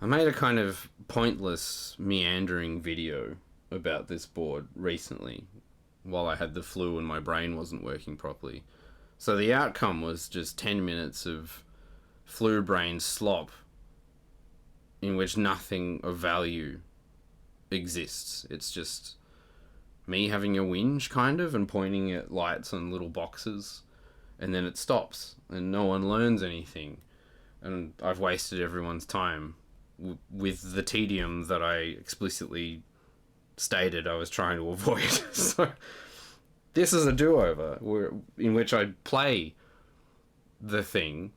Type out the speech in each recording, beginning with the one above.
I made a kind of pointless, meandering video about this board recently while I had the flu and my brain wasn't working properly. So the outcome was just 10 minutes of flu brain slop in which nothing of value exists. It's just me having a whinge, kind of, and pointing at lights on little boxes, and then it stops, and no one learns anything. And I've wasted everyone's time with the tedium that I explicitly stated I was trying to avoid. So this is a do-over in which I play the thing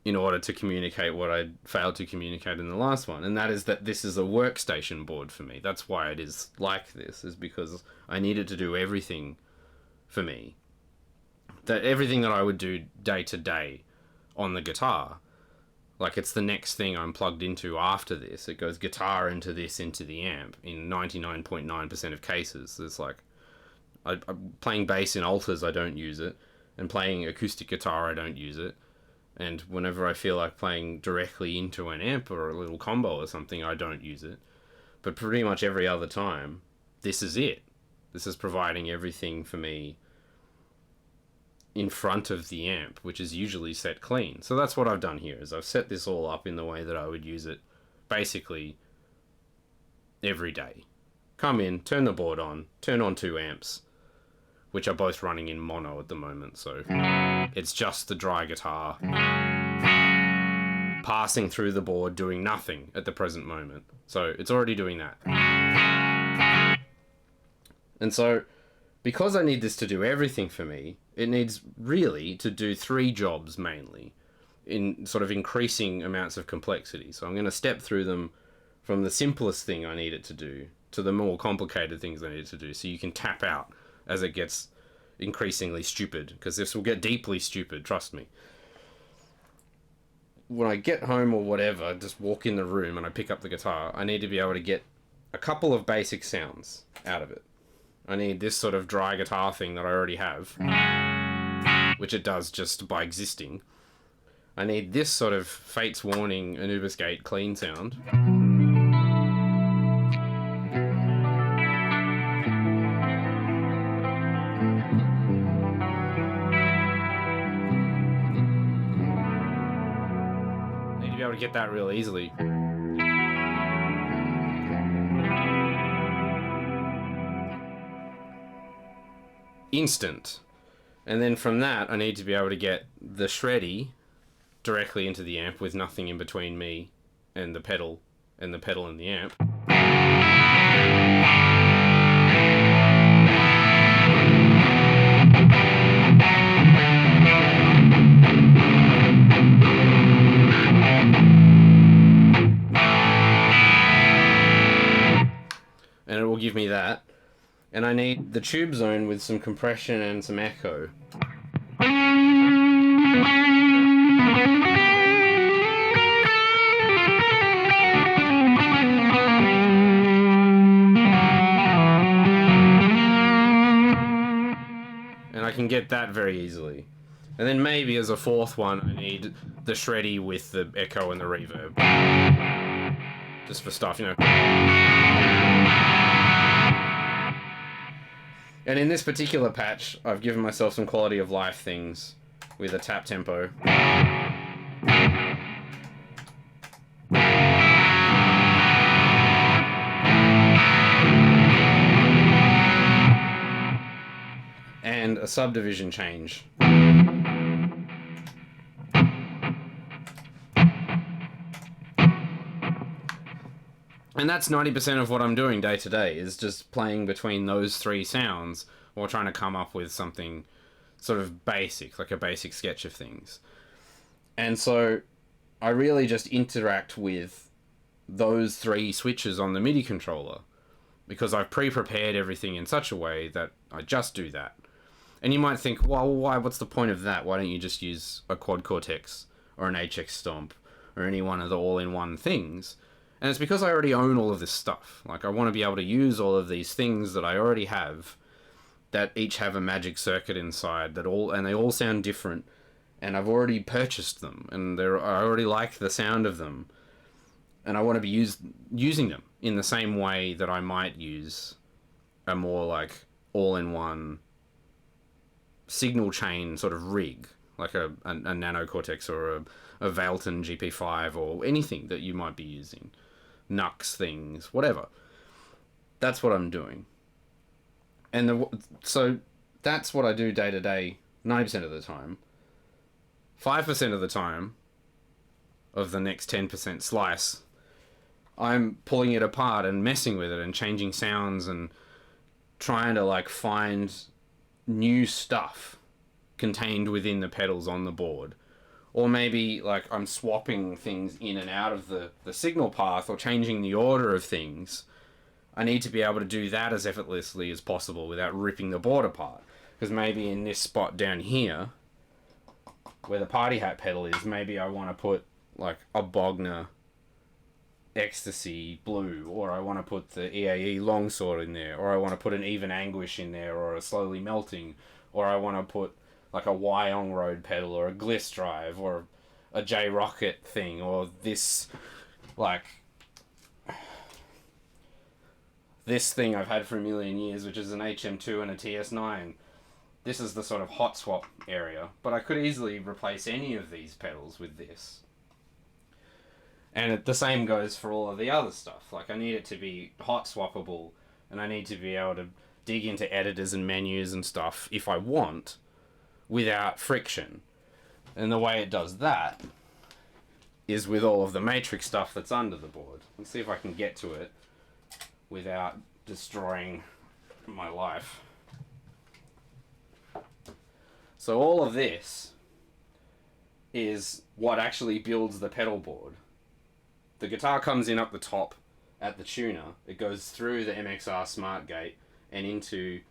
in order to communicate what I failed to communicate in the last one, and that is that this is a workstation board for me. That's why it is like this, is because I needed to do everything for me. That everything that I would do day to day on the guitar, like it's the next thing I'm plugged into after this. It goes guitar into this, into the amp. In 99.9% of cases, it's like I'm playing bass in alters, I don't use it, and playing acoustic guitar, I don't use it. And whenever I feel like playing directly into an amp or a little combo or something, I don't use it. But pretty much every other time, this is it. This is providing everything for me in front of the amp, which is usually set clean. So that's what I've done here, is I've set this all up in the way that I would use it basically every day. Come in, turn the board on, turn on 2 amps, which are both running in mono at the moment, so it's just the dry guitar passing through the board doing nothing at the present moment. So it's already doing that. And so, because I need this to do everything for me, it needs really to do 3 jobs mainly, in sort of increasing amounts of complexity. So I'm going to step through them from the simplest thing I need it to do to the more complicated things I need it to do, so you can tap out as it gets increasingly stupid, because this will get deeply stupid, trust me. When I get home or whatever, just walk in the room and I pick up the guitar, I need to be able to get a couple of basic sounds out of it. I need this sort of dry guitar thing that I already have, which it does just by existing. I need this sort of Fate's Warning Anubis Gate clean sound. Be able to get that real easily. Instant. And then from that, I need to be able to get the shreddy directly into the amp with nothing in between me and the pedal and the amp. And it will give me that. And I need the tube zone with some compression and some echo. And I can get that very easily. And then maybe as a 4th one, I need the shreddy with the echo and the reverb. Just for stuff, you know. And in this particular patch, I've given myself some quality of life things with a tap tempo. And a subdivision change. And that's 90% of what I'm doing day to day, is just playing between those 3 sounds or trying to come up with something sort of basic, like a basic sketch of things. And so I really just interact with those 3 switches on the MIDI controller, because I've pre-prepared everything in such a way that I just do that. And you might think, well, why? What's the point of that? Why don't you just use a Quad Cortex or an HX Stomp or any one of the all-in-one things? And it's because I already own all of this stuff. Like, I want to be able to use all of these things that I already have, that each have a magic circuit inside, and they all sound different. And I've already purchased them, and I already like the sound of them. and I want to be using them in the same way that I might use a more like all-in-one signal chain sort of rig, like a Nano Cortex or a Valton GP5 or anything that you might be using, Nux things, whatever. That's what I'm doing. And so that's what I do day to day 90% of the time. 5% of the time of the next 10% slice, I'm pulling it apart and messing with it and changing sounds and trying to like find new stuff contained within the pedals on the board. Or maybe like I'm swapping things in and out of the signal path or changing the order of things. I need to be able to do that as effortlessly as possible without ripping the board apart. Because maybe in this spot down here, where the party hat pedal is, maybe I want to put like a Bogner Ecstasy Blue, or I want to put the EAE Longsword in there, or I want to put an Even Anguish in there, or a Slowly Melting, or I want to put like a Wyong Road pedal, or a Gliss Drive, or a J Rocket thing, or this like this thing I've had for a million years, which is an HM2 and a TS9. This is the sort of hot swap area, but I could easily replace any of these pedals with this. And the same goes for all of the other stuff. Like I need it to be hot swappable, and I need to be able to dig into editors and menus and stuff if I want, without friction. And the way it does that is with all of the matrix stuff that's under the board. Let's see if I can get to it without destroying my life. So all of this is what actually builds the pedal board. The guitar comes in up the top at the tuner. It goes through the MXR Smart Gate and into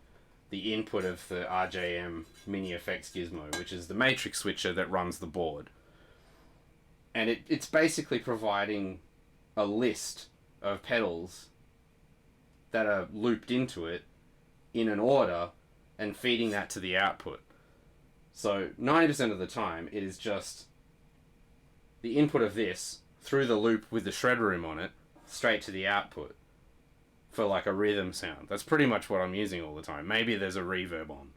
the input of the RJM Mini Effects Gizmo, which is the matrix switcher that runs the board. And it's basically providing a list of pedals that are looped into it in an order and feeding that to the output. So 90% of the time it is just the input of this through the loop with the shred room on it straight to the output for like a rhythm sound. That's pretty much what I'm using all the time. Maybe there's a reverb on,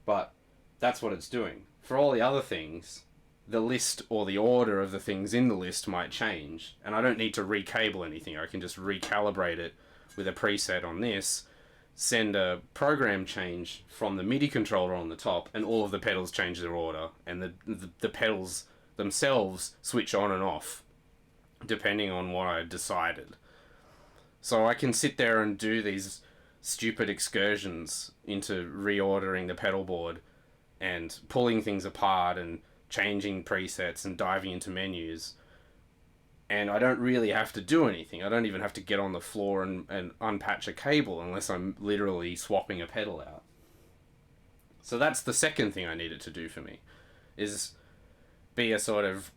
but that's what it's doing. For all the other things, the list or the order of the things in the list might change, and I don't need to recable anything. I can just recalibrate it with a preset on this, send a program change from the MIDI controller on the top, and all of the pedals change their order, and the pedals themselves switch on and off depending on what I decided. So I can sit there and do these stupid excursions into reordering the pedal board and pulling things apart and changing presets and diving into menus, and I don't really have to do anything. I don't even have to get on the floor and unpatch a cable unless I'm literally swapping a pedal out. So that's the second thing I need it to do for me, is be a sort of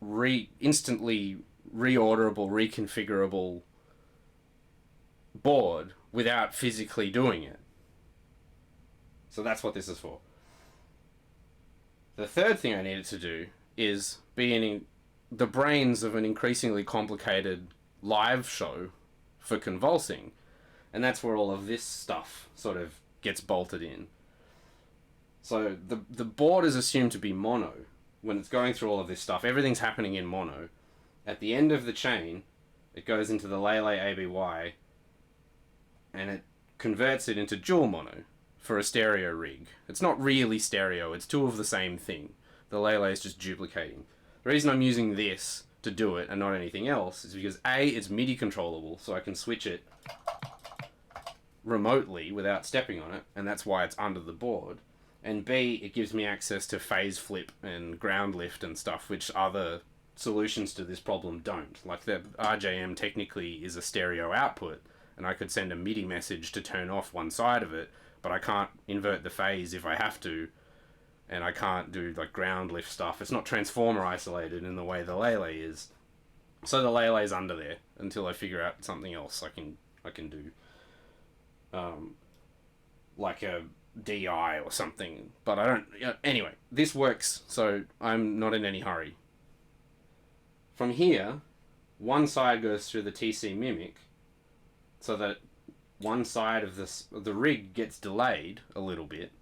instantly reorderable, reconfigurable board without physically doing it. So that's what this is for. The third thing I need it to do is be in the brains of an increasingly complicated live show for convulsing, and that's where all of this stuff sort of gets bolted in. So the board is assumed to be mono. When it's going through all of this stuff, everything's happening in mono. At the end of the chain, it goes into the Lele ABY, and it converts it into dual mono for a stereo rig. It's not really stereo, it's two of the same thing. The Lele is just duplicating. The reason I'm using this to do it and not anything else is because A, it's MIDI controllable, so I can switch it remotely without stepping on it, and that's why it's under the board. And B, it gives me access to phase flip and ground lift and stuff, which other solutions to this problem don't. Like the RJM technically is a stereo output, and I could send a MIDI message to turn off one side of it, but I can't invert the phase if I have to, and I can't do like ground lift stuff. It's not transformer isolated in the way the Lele is. So the Lele's under there until I figure out something else I can do. Like a DI or something, but I don't... Anyway, this works, so I'm not in any hurry. From here, one side goes through the TC Mimic, so that one side of the rig gets delayed a little bit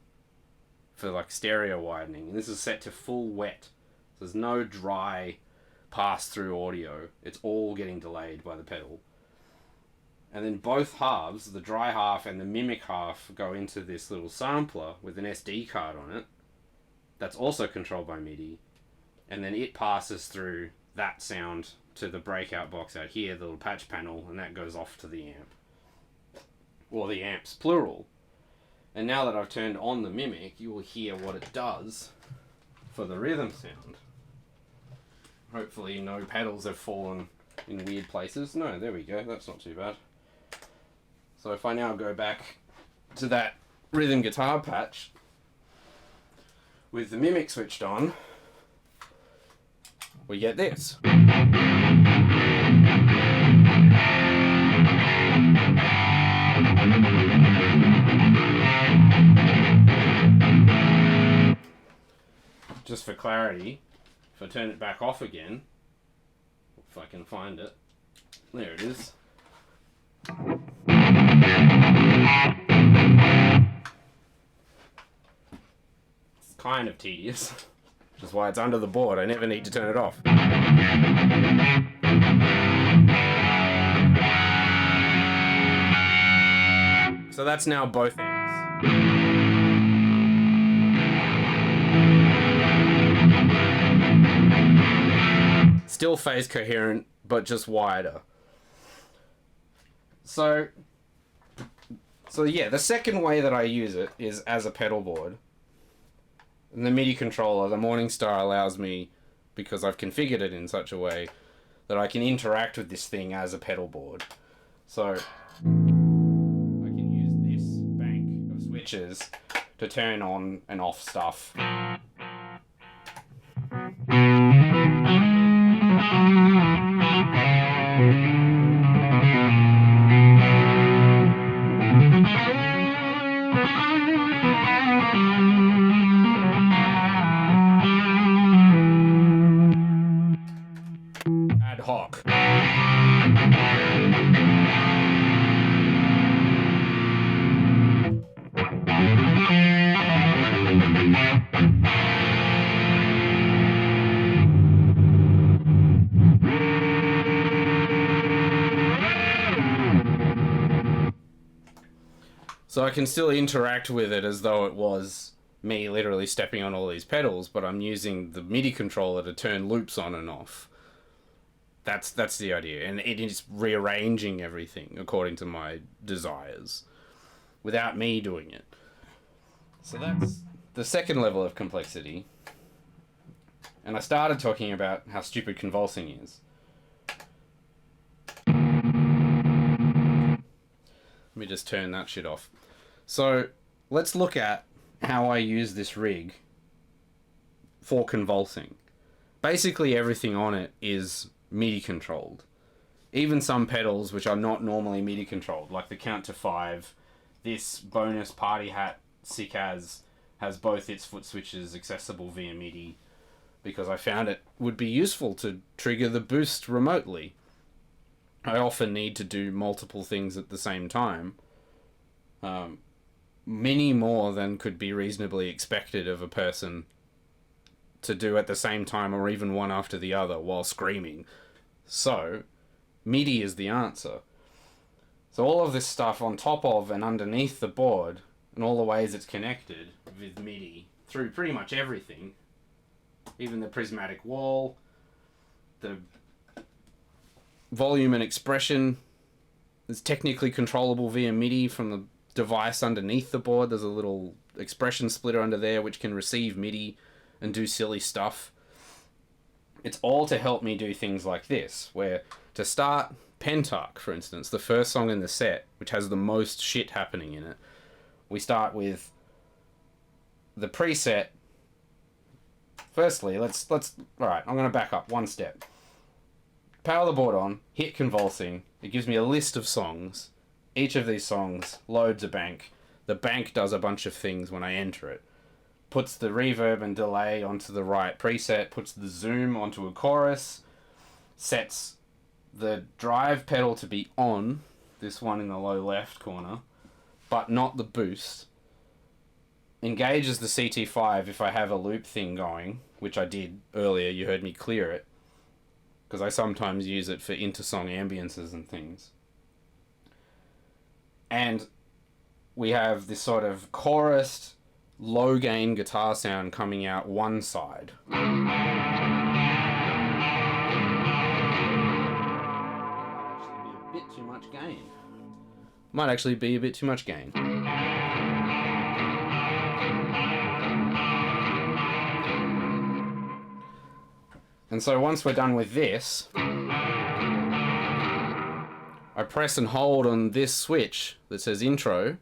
for like stereo widening. And this is set to full wet. So there's no dry pass-through audio. It's all getting delayed by the pedal. And then both halves, the dry half and the mimic half, go into this little sampler with an SD card on it. That's also controlled by MIDI. And then it passes through that sound to the breakout box out here, the little patch panel, and that goes off to the amp. Or the amps, plural. And now that I've turned on the mimic, you will hear what it does for the rhythm sound. Hopefully no pedals have fallen in weird places. No, there we go, that's not too bad. So if I now go back to that rhythm guitar patch with the mimic switched on, we get this. Just for clarity, if I turn it back off again, if I can find it, there it is. It's kind of tedious, which is why it's under the board. I never need to turn it off. So that's now both amps. Still phase coherent, but just wider. So yeah, the second way that I use it is as a pedal board. And the MIDI controller, the Morningstar, allows me, because I've configured it in such a way, that I can interact with this thing as a pedal board. So I can use this bank of switches to turn on and off stuff. Ad hoc. So I can still interact with it as though it was me literally stepping on all these pedals, but I'm using the MIDI controller to turn loops on and off. That's the idea, and it is rearranging everything according to my desires, without me doing it. So that's the second level of complexity. And I started talking about how stupid convulsing is. Let me just turn that shit off. So let's look at how I use this rig for convulsing. Basically everything on it is MIDI controlled. Even some pedals which are not normally MIDI controlled, like the count to 5. This bonus party hat sick as has both its foot switches accessible via MIDI, because I found it would be useful to trigger the boost remotely. I often need to do multiple things at the same time. Many more than could be reasonably expected of a person to do at the same time, or even one after the other while screaming. So MIDI is the answer. So all of this stuff on top of and underneath the board, and all the ways it's connected with MIDI through pretty much everything, even the prismatic wall, the volume and expression is technically controllable via MIDI from the device underneath the board. There's a little expression splitter under there which can receive MIDI and do silly stuff. It's all to help me do things like this, where to start Pentarch, for instance, the first song in the set, which has the most shit happening in it, we start with the preset. Firstly, let's alright, I'm going to back up one step. Power the board on, hit convulsing, it gives me a list of songs. Each of these songs loads a bank. The bank does a bunch of things when I enter it. Puts the reverb and delay onto the right preset, puts the zoom onto a chorus, sets the drive pedal to be on, this one in the low left corner, but not the boost. Engages the CT5 if I have a loop thing going, which I did earlier, you heard me clear it, because I sometimes use it for inter-song ambiences and things. And we have this sort of chorused, low gain guitar sound coming out one side. Might actually be a bit too much gain. And so once we're done with this, I press and hold on this switch that says intro,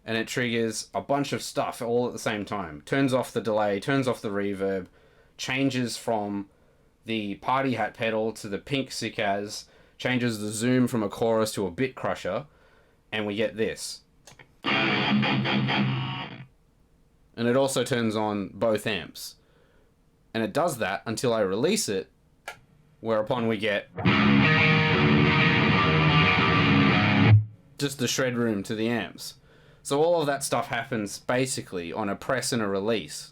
and it triggers a bunch of stuff all at the same time. Turns off the delay, turns off the reverb, changes from the party hat pedal to the pink Sikaz, changes the zoom from a chorus to a bit crusher, and we get this. And it also turns on both amps. And it does that until I release it, whereupon we get just the shred room to the amps. So all of that stuff happens basically on a press and a release.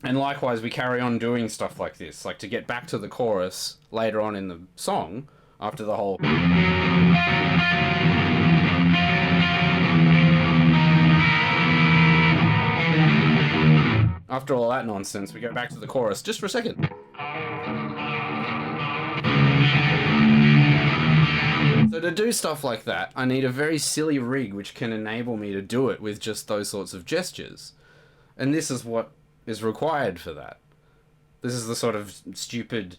And likewise, we carry on doing stuff like this, like to get back to the chorus later on in the song, after the whole... After all that nonsense, we go back to the chorus just for a second. So to do stuff like that, I need a very silly rig which can enable me to do it with just those sorts of gestures. And this is what is required for that. This is the sort of stupid,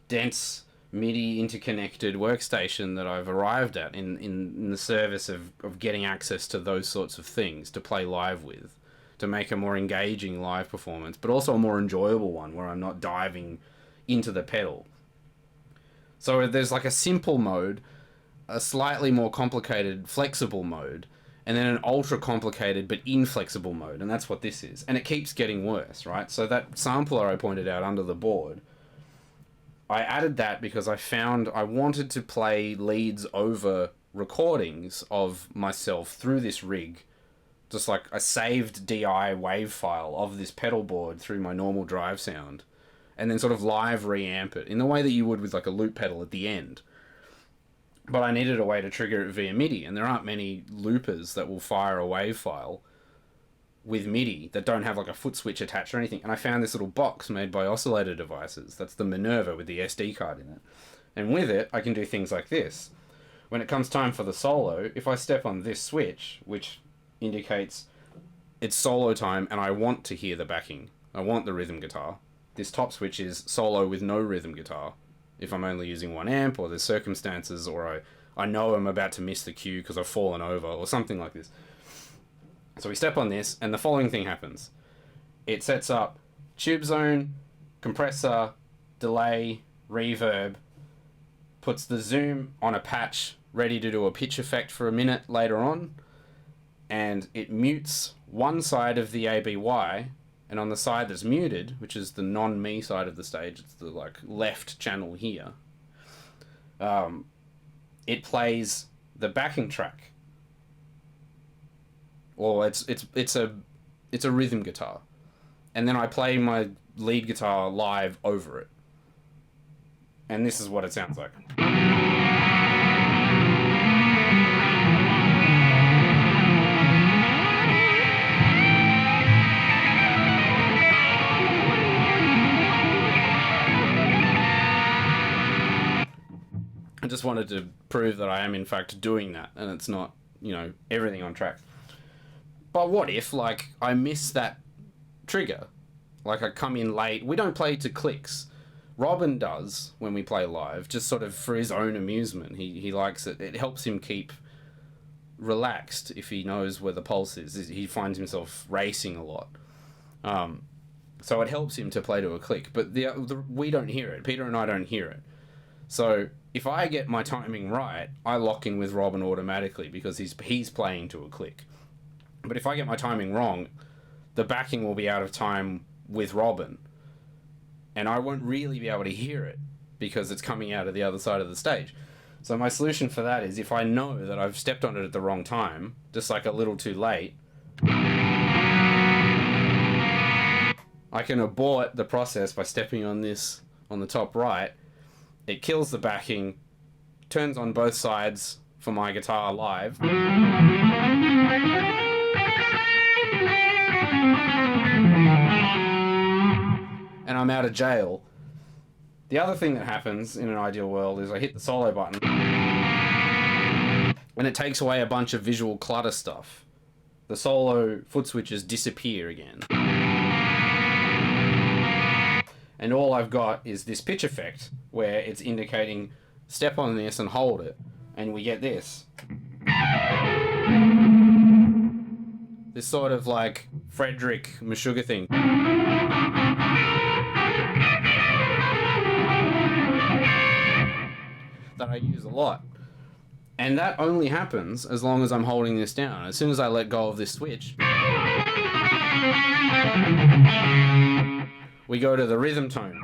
dense, MIDI interconnected workstation that I've arrived at in the service of getting access to those sorts of things to play live with, to make a more engaging live performance, but also a more enjoyable one where I'm not diving into the pedal. So there's like a simple mode, a slightly more complicated flexible mode, and then an ultra complicated but inflexible mode, and that's what this is. And it keeps getting worse, right? So that sampler I pointed out under the board, I added that because I found I wanted to play leads over recordings of myself through this rig, just like a saved DI wave file of this pedal board through my normal drive sound, and then sort of live reamp it in the way that you would with like a loop pedal at the end. But I needed a way to trigger it via MIDI, and there aren't many loopers that will fire a wave file with MIDI that don't have like a foot switch attached or anything. And I found this little box made by Oscillator Devices. That's the Minerva with the SD card in it. And with it, I can do things like this. When it comes time for the solo, if I step on this switch, which indicates it's solo time and I want to hear the backing, I want the rhythm guitar. This top switch is solo with no rhythm guitar. If I'm only using one amp, or there's circumstances, or I know I'm about to miss the cue because I've fallen over, or something like this. So we step on this, and the following thing happens. It sets up tube zone, compressor, delay, reverb, puts the zoom on a patch, ready to do a pitch effect for a minute later on, and it mutes one side of the ABY, and on the side that's muted, which is the non-me side of the stage, it's the like left channel here, it plays the backing track. Or it's a rhythm guitar. And then I play my lead guitar live over it. And this is what it sounds like. I just wanted to prove that I am in fact doing that, and it's not, everything on track. But what if, like, I miss that trigger? Like, I come in late. We don't play to clicks. Robin does when we play live, just sort of for his own amusement. He likes it. It helps him keep relaxed if he knows where the pulse is. He finds himself racing a lot. So it helps him to play to a click. But we don't hear it. Peter and I don't hear it. So if I get my timing right, I lock in with Robin automatically because he's playing to a click. But if I get my timing wrong, the backing will be out of time with Robin, and I won't really be able to hear it because it's coming out of the other side of the stage. So my solution for that is, if I know that I've stepped on it at the wrong time, just like a little too late, I can abort the process by stepping on this on the top right. It kills the backing, turns on both sides for my guitar live. And I'm out of jail. The other thing that happens in an ideal world is I hit the solo button and it takes away a bunch of visual clutter stuff. The solo foot switches disappear again. And all I've got is this pitch effect where it's indicating step on this and hold it. And we get this. This sort of like Frederick Meshuggah thing. That I use a lot. And that only happens as long as I'm holding this down. As soon as I let go of this switch, we go to the rhythm tone.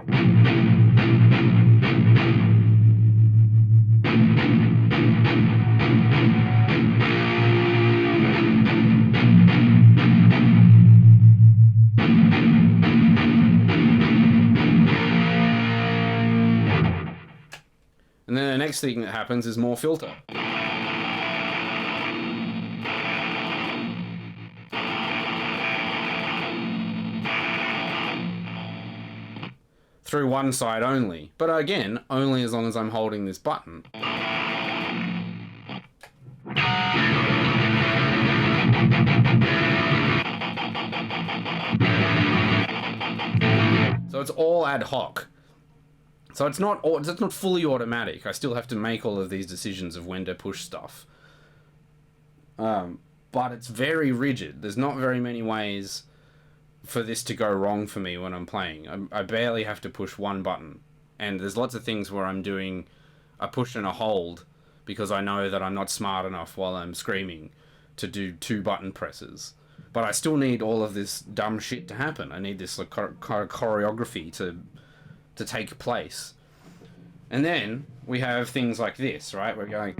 And then the next thing that happens is more filter. Through one side only. But again, only as long as I'm holding this button. So it's all ad hoc. So it's not fully automatic. I still have to make all of these decisions of when to push stuff. But it's very rigid. There's not very many ways for this to go wrong for me when I'm playing. I barely have to push one button. And there's lots of things where I'm doing a push and a hold because I know that I'm not smart enough while I'm screaming to do 2 button presses. But I still need all of this dumb shit to happen. I need this like choreography to take place. And then we have things like this, right? We're going...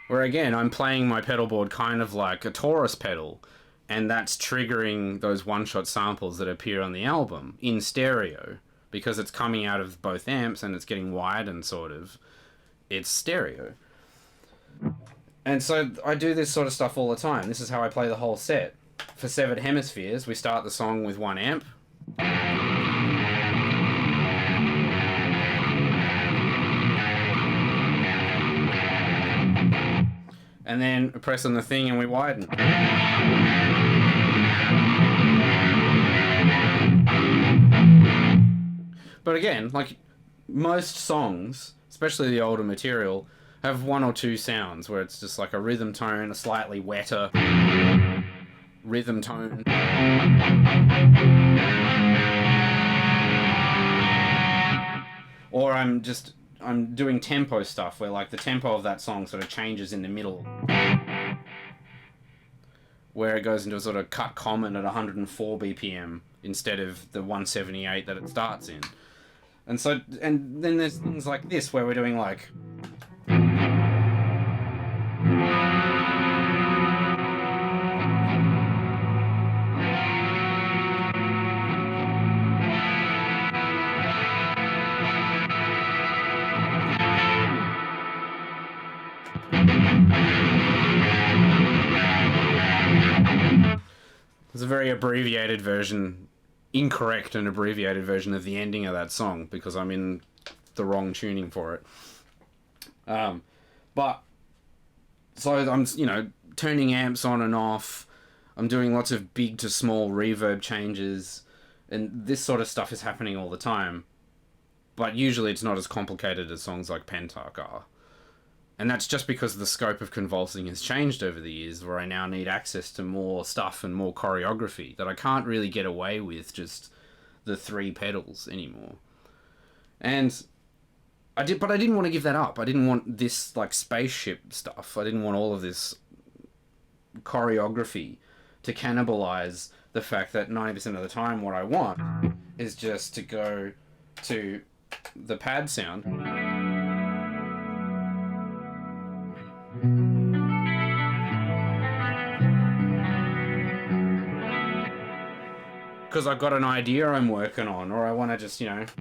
Where again, I'm playing my pedal board kind of like a Taurus pedal, and that's triggering those one-shot samples that appear on the album in stereo, because it's coming out of both amps and it's getting wired and sort of, it's stereo. And so I do this sort of stuff all the time. This is how I play the whole set. For Severed Hemispheres, we start the song with 1 amp. And then press on the thing and we widen. But again, like most songs, especially the older material, have 1 or 2 sounds where it's just like a rhythm tone, a slightly wetter rhythm tone. Or I'm doing tempo stuff where like the tempo of that song sort of changes in the middle, where it goes into a sort of cut common at 104 BPM instead of the 178 that it starts in. And then there's things like this where we're doing like there's a very abbreviated version, incorrect and abbreviated version of the ending of that song because I'm in the wrong tuning for it. But so I'm, turning amps on and off. I'm doing lots of big to small reverb changes, and this sort of stuff is happening all the time. But usually it's not as complicated as songs like Pentarch are. And that's just because the scope of convulsing has changed over the years, where I now need access to more stuff and more choreography that I can't really get away with just the 3 pedals anymore. And I didn't want to give that up. I didn't want this like spaceship stuff. I didn't want all of this choreography to cannibalize the fact that 90% of the time what I want is just to go to the pad sound. Because I've got an idea I'm working on, or I want to just, just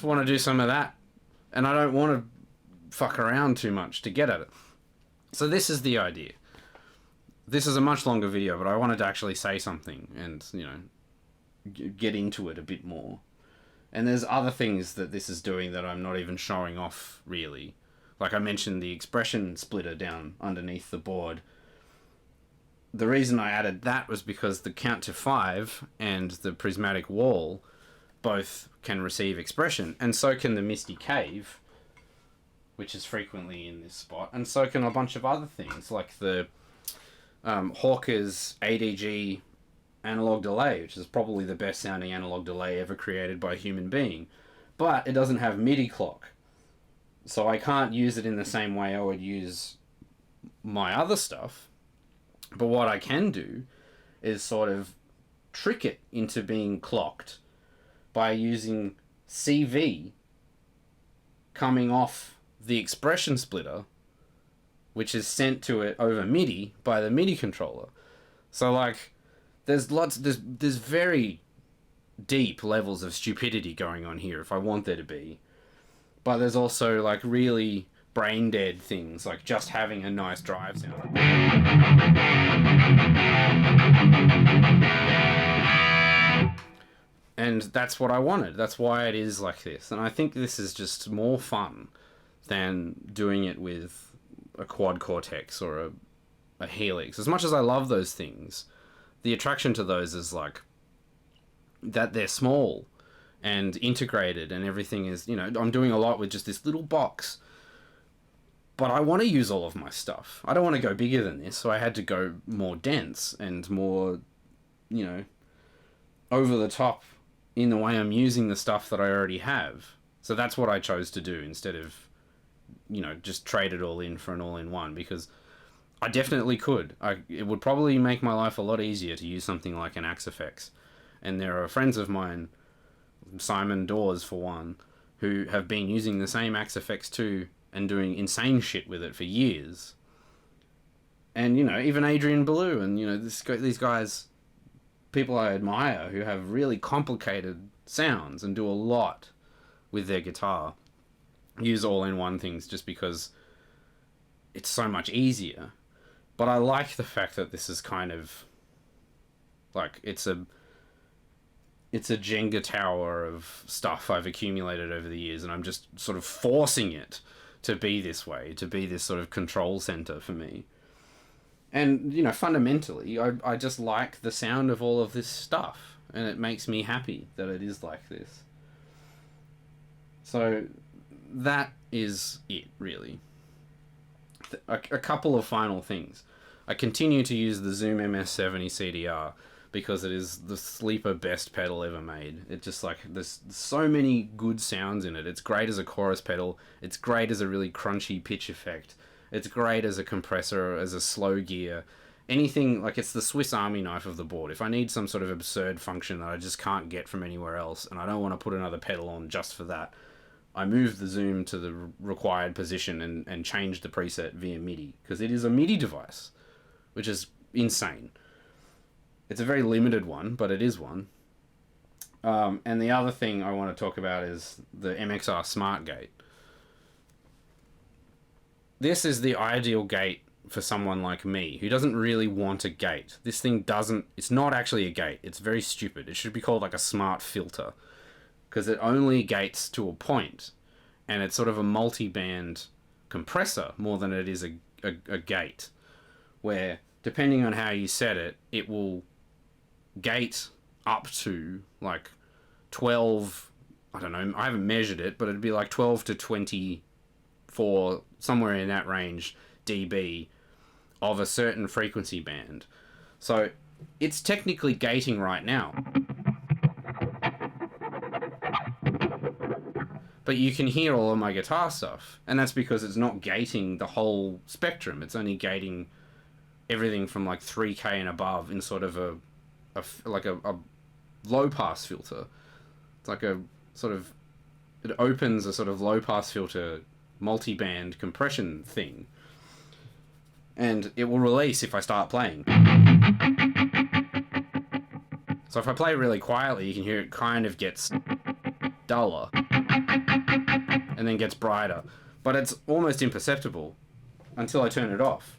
want to do some of that. And I don't want to fuck around too much to get at it. So this is the idea. This is a much longer video, but I wanted to actually say something and, get into it a bit more. And there's other things that this is doing that I'm not even showing off, really. Like I mentioned, the expression splitter down underneath the board. The reason I added that was because the count to 5 and the prismatic wall both can receive expression, and so can the Misty Cave, which is frequently in this spot, and so can a bunch of other things, like the Hawker's ADG analog delay, which is probably the best sounding analog delay ever created by a human being, but it doesn't have MIDI clock, so I can't use it in the same way I would use my other stuff. But what I can do is sort of trick it into being clocked by using CV coming off the expression splitter, which is sent to it over MIDI by the MIDI controller. So like there's very deep levels of stupidity going on here if I want there to be. But there's also like really brain dead things, like just having a nice drive sound. And that's what I wanted. That's why it is like this. And I think this is just more fun than doing it with a quad cortex or a helix. As much as I love those things, the attraction to those is like that they're small and integrated and everything is, I'm doing a lot with just this little box. But I want to use all of my stuff. I don't want to go bigger than this, so I had to go more dense and more, over the top in the way I'm using the stuff that I already have. So that's what I chose to do instead of, just trade it all in for an all-in-one, because I definitely could. It would probably make my life a lot easier to use something like an Axe-Fx. And there are friends of mine, Simon Dawes for one, who have been using the same Axe-Fx 2 and doing insane shit with it for years. And, even Adrian Ballou and, these guys, people I admire who have really complicated sounds and do a lot with their guitar, use all-in-one things just because it's so much easier. But I like the fact that this is kind of like it's a Jenga tower of stuff I've accumulated over the years, and I'm just sort of forcing it to be this way, to be this sort of control center for me. And, fundamentally, I just like the sound of all of this stuff, and it makes me happy that it is like this. So that is it, really. A couple of final things. I continue to use the Zoom MS-70 CDR because it is the sleeper best pedal ever made. It just like, there's so many good sounds in it. It's great as a chorus pedal. It's great as a really crunchy pitch effect. It's great as a compressor, as a slow gear. Anything, like it's the Swiss Army knife of the board. If I need some sort of absurd function that I just can't get from anywhere else, and I don't want to put another pedal on just for that, I move the Zoom to the required position and change the preset via MIDI, because it is a MIDI device, which is insane. It's a very limited one, but it is one. And the other thing I want to talk about is the MXR Smart Gate. This is the ideal gate for someone like me who doesn't really want a gate. This thing it's not actually a gate. It's very stupid. It should be called like a smart filter, because it only gates to a point, and it's sort of a multi-band compressor more than it is a gate, where depending on how you set it, it will gate up to like 12, I don't know, I haven't measured it, but it'd be like 12 to 24, somewhere in that range, dB of a certain frequency band. So it's technically gating right now. But you can hear all of my guitar stuff, and that's because it's not gating the whole spectrum. It's only gating everything from like 3K and above in sort of a low pass filter. It's like a sort of, it opens a sort of low pass filter multi-band compression thing, and it will release if I start playing. So if I play really quietly, you can hear it kind of gets duller and then gets brighter, but it's almost imperceptible until I turn it off.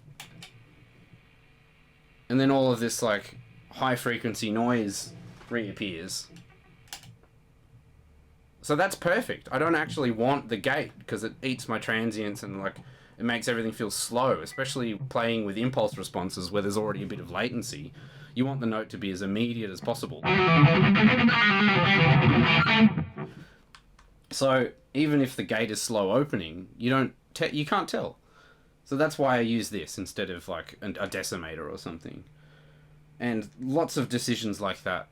And then all of this like high frequency noise reappears. So that's perfect. I don't actually want the gate because it eats my transients and like it makes everything feel slow, especially playing with impulse responses where there's already a bit of latency. You want the note to be as immediate as possible. So even if the gate is slow opening, you can't tell. So that's why I use this instead of like a decimator or something. And lots of decisions like that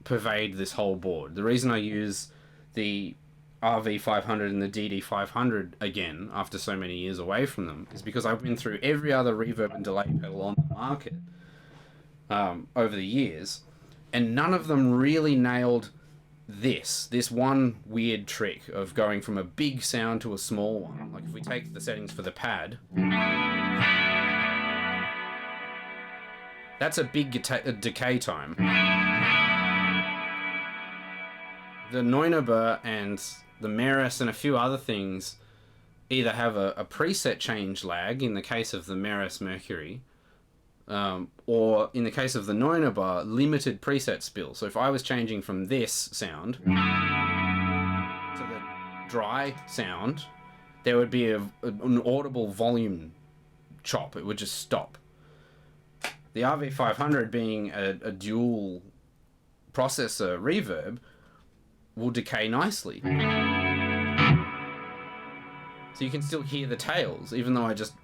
pervade this whole board. The reason I use the RV500 and the DD500 again after so many years away from them is because I've been through every other reverb and delay pedal on the market over the years, and none of them really nailed this one weird trick of going from a big sound to a small one. Like if we take the settings for the pad, that's a big decay time. The Neunaber and the Meris and a few other things either have a preset change lag in the case of the Meris Mercury, or in the case of the Neunaber, limited preset spill. So if I was changing from this sound to the dry sound, there would be an audible volume chop. It would just stop. The RV500 being a dual processor reverb will decay nicely. So you can still hear the tails, even though I just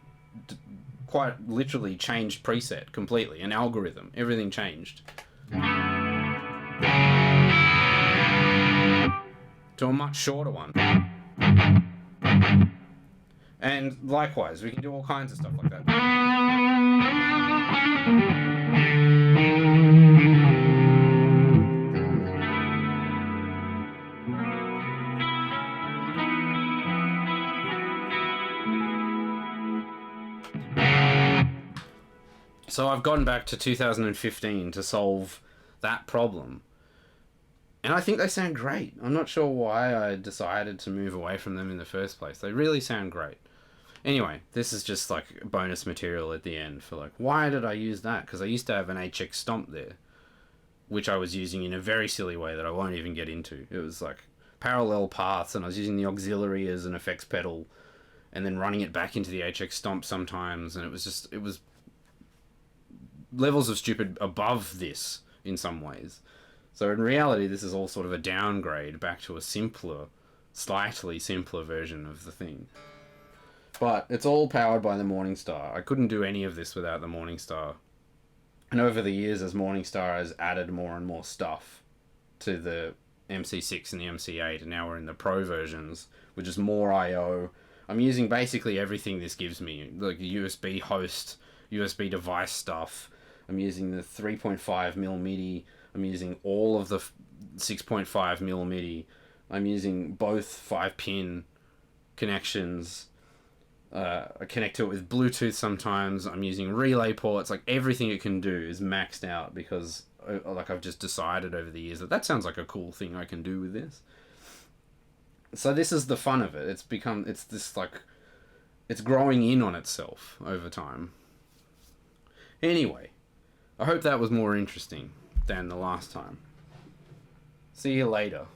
quite literally changed preset completely, an algorithm, everything changed. To a much shorter one. And likewise, we can do all kinds of stuff like that. So I've gone back to 2015 to solve that problem. And I think they sound great. I'm not sure why I decided to move away from them in the first place. They really sound great. Anyway, this is just like bonus material at the end for like, why did I use that? Because I used to have an HX Stomp there, which I was using in a very silly way that I won't even get into. It was like parallel paths, and I was using the auxiliary as an effects pedal and then running it back into the HX Stomp sometimes, and it was levels of stupid above this in some ways. So in reality, this is all sort of a downgrade back to a simpler, slightly simpler version of the thing. But it's all powered by the Morningstar. I couldn't do any of this without the Morningstar. And over the years, as Morningstar has added more and more stuff to the MC6 and the MC8, and now we're in the Pro versions, which is more I/O. I'm using basically everything this gives me, like USB host, USB device stuff. I'm using the 3.5mm MIDI. I'm using all of the 6.5mm MIDI. I'm using both 5-pin connections. I connect to it with Bluetooth sometimes. I'm using relay ports. Like everything it can do is maxed out because like I've just decided over the years that sounds like a cool thing I can do with this. So this is the fun of it. It's this like, it's growing in on itself over time. Anyway, I hope that was more interesting than the last time. See you later.